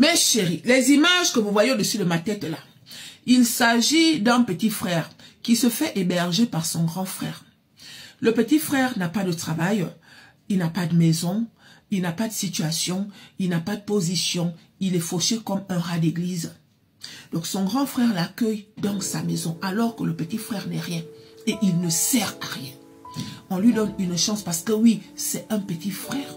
Mes chéris, les images que vous voyez au-dessus de ma tête là, il s'agit d'un petit frère qui se fait héberger par son grand frère. Le petit frère n'a pas de travail, il n'a pas de maison, il n'a pas de situation, il n'a pas de position, il est fauché comme un rat d'église. Donc son grand frère l'accueille dans sa maison alors que le petit frère n'est rien et il ne sert à rien. On lui donne une chance parce que oui, c'est un petit frère.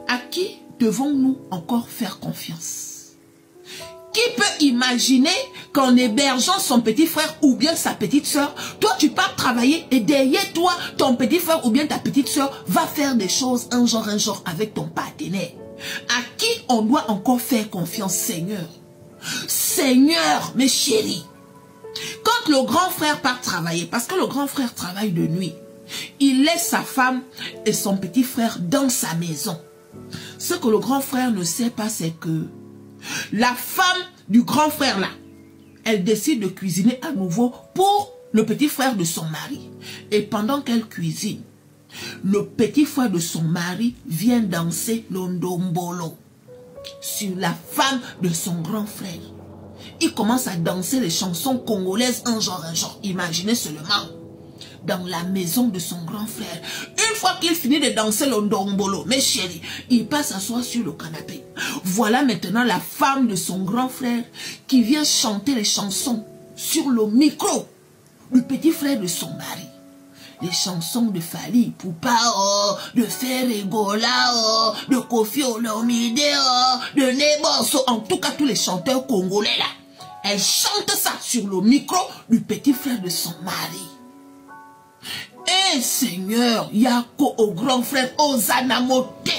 À qui devons-nous encore faire confiance? Qui peut imaginer qu'en hébergeant son petit frère ou bien sa petite soeur, toi tu pars travailler et derrière toi, ton petit frère ou bien ta petite soeur va faire des choses un genre avec ton partenaire? À qui on doit encore faire confiance, Seigneur? Seigneur, mes chéris, quand le grand frère part travailler, parce que le grand frère travaille de nuit, il laisse sa femme et son petit frère dans sa maison. Ce que le grand frère ne sait pas, c'est que la femme du grand frère là, elle décide de cuisiner à nouveau pour le petit frère de son mari. Et pendant qu'elle cuisine, le petit frère de son mari vient danser l'ondombolo sur la femme de son grand frère. Il commence à danser les chansons congolaises un genre. Imaginez seulement. Dans la maison de son grand frère. Une fois qu'il finit de danser le ndombolo, mes chéris, il passe s'asseoir sur le canapé. Voilà maintenant la femme de son grand frère qui vient chanter les chansons sur le micro du petit frère de son mari. Les chansons de Fally Ipupa, de Ferregola, de Koffi Olomide, de Neboso, en tout cas tous les chanteurs congolais là. Elle chante ça sur le micro du petit frère de son mari. Eh Seigneur, Yako au grand frère, Hosanna Moté.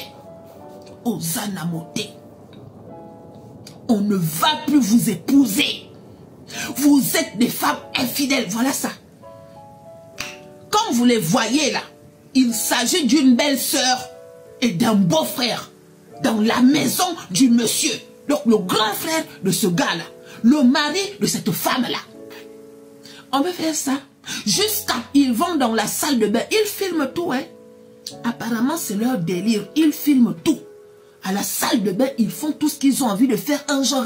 Hosanna Moté. On ne va plus vous épouser. Vous êtes des femmes infidèles, voilà ça. Comme vous les voyez là, il s'agit d'une belle sœur et d'un beau frère dans la maison du monsieur. Donc le grand frère de ce gars-là, le mari de cette femme-là. On veut faire ça. Jusqu'à ils vont dans la salle de bain, ils filment tout, hein. Apparemment, c'est leur délire. Ils filment tout. À la salle de bain, ils font tout ce qu'ils ont envie de faire un genre.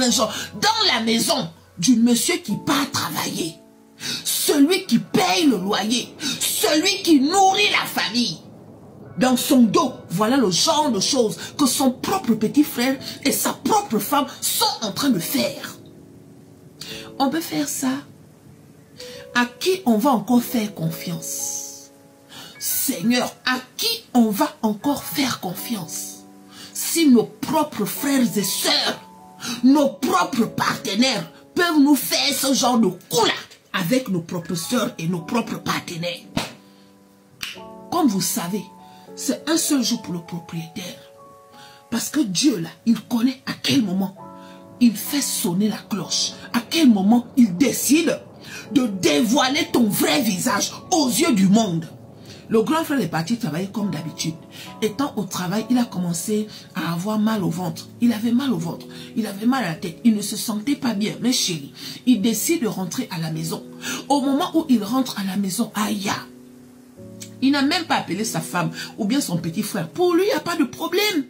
Dans la maison du monsieur qui part travailler. Celui qui paye le loyer. Celui qui nourrit la famille. Dans son dos, voilà le genre de choses que son propre petit frère et sa propre femme sont en train de faire. On peut faire ça. À qui on va encore faire confiance? Seigneur, à qui on va encore faire confiance? Si nos propres frères et sœurs, nos propres partenaires peuvent nous faire ce genre de coup-là avec nos propres sœurs et nos propres partenaires. Comme vous savez, c'est un seul jour pour le propriétaire. Parce que Dieu, là, il connaît à quel moment il fait sonner la cloche. À quel moment il décide de dévoiler ton vrai visage aux yeux du monde. Le grand frère est parti travailler comme d'habitude. Étant au travail, il a commencé à avoir mal au ventre. Il avait mal au ventre. Il avait mal à la tête. Il ne se sentait pas bien. Mais chérie, il décide de rentrer à la maison. Au moment où il rentre à la maison, aïe, il n'a même pas appelé sa femme ou bien son petit frère. Pour lui, il n'y a pas de problème.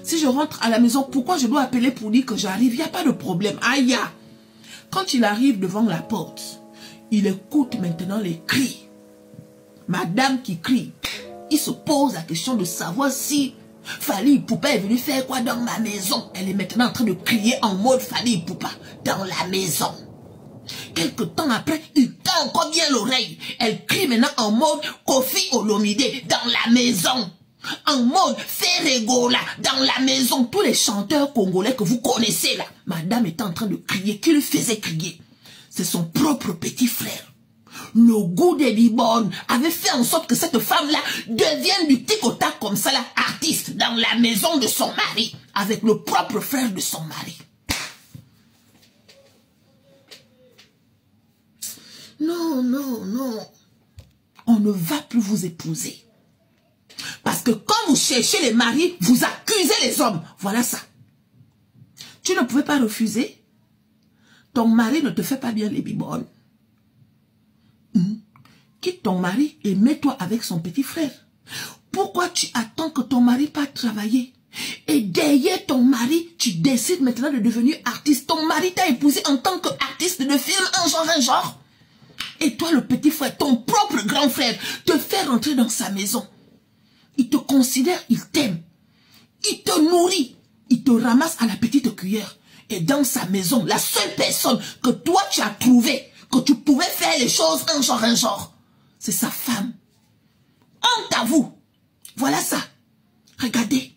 Si je rentre à la maison, pourquoi je dois appeler pour dire que j'arrive? Il n'y a pas de problème. Aïe. Quand il arrive devant la porte, il écoute maintenant les cris. Madame qui crie. Il se pose la question de savoir si Fally Ipupa est venue faire quoi dans ma maison. Elle est maintenant en train de crier en mode Fally Ipupa dans la maison. Quelque temps après, il tend encore bien l'oreille. Elle crie maintenant en mode Koffi Olomide dans la maison. En mode Ferregola dans la maison. Tous les chanteurs congolais que vous connaissez là. Madame est en train de crier. Qui lui faisait crier? C'est son propre petit frère. Le goût des Libonnes avait fait en sorte que cette femme-là devienne du tic au tac comme ça, là, artiste dans la maison de son mari, avec le propre frère de son mari. Non, non, non. On ne va plus vous épouser. Parce que quand vous cherchez les maris, vous accusez les hommes. Voilà ça. Tu ne pouvais pas refuser. Ton mari ne te fait pas bien les bibones. Quitte ton mari et mets-toi avec son petit frère. Pourquoi tu attends que ton mari parte travailler Et derrière ton mari, tu décides maintenant de devenir artiste. Ton mari t'a épousé en tant qu'artiste de film, un genre. Et toi, le petit frère, ton propre grand frère, te fait rentrer dans sa maison. Il te considère, il t'aime. Il te nourrit. Il te ramasse à la petite cuillère. Et dans sa maison, la seule personne que toi tu as trouvé, que tu pouvais faire les choses un genre, c'est sa femme. Honte à vous. Voilà ça. Regardez.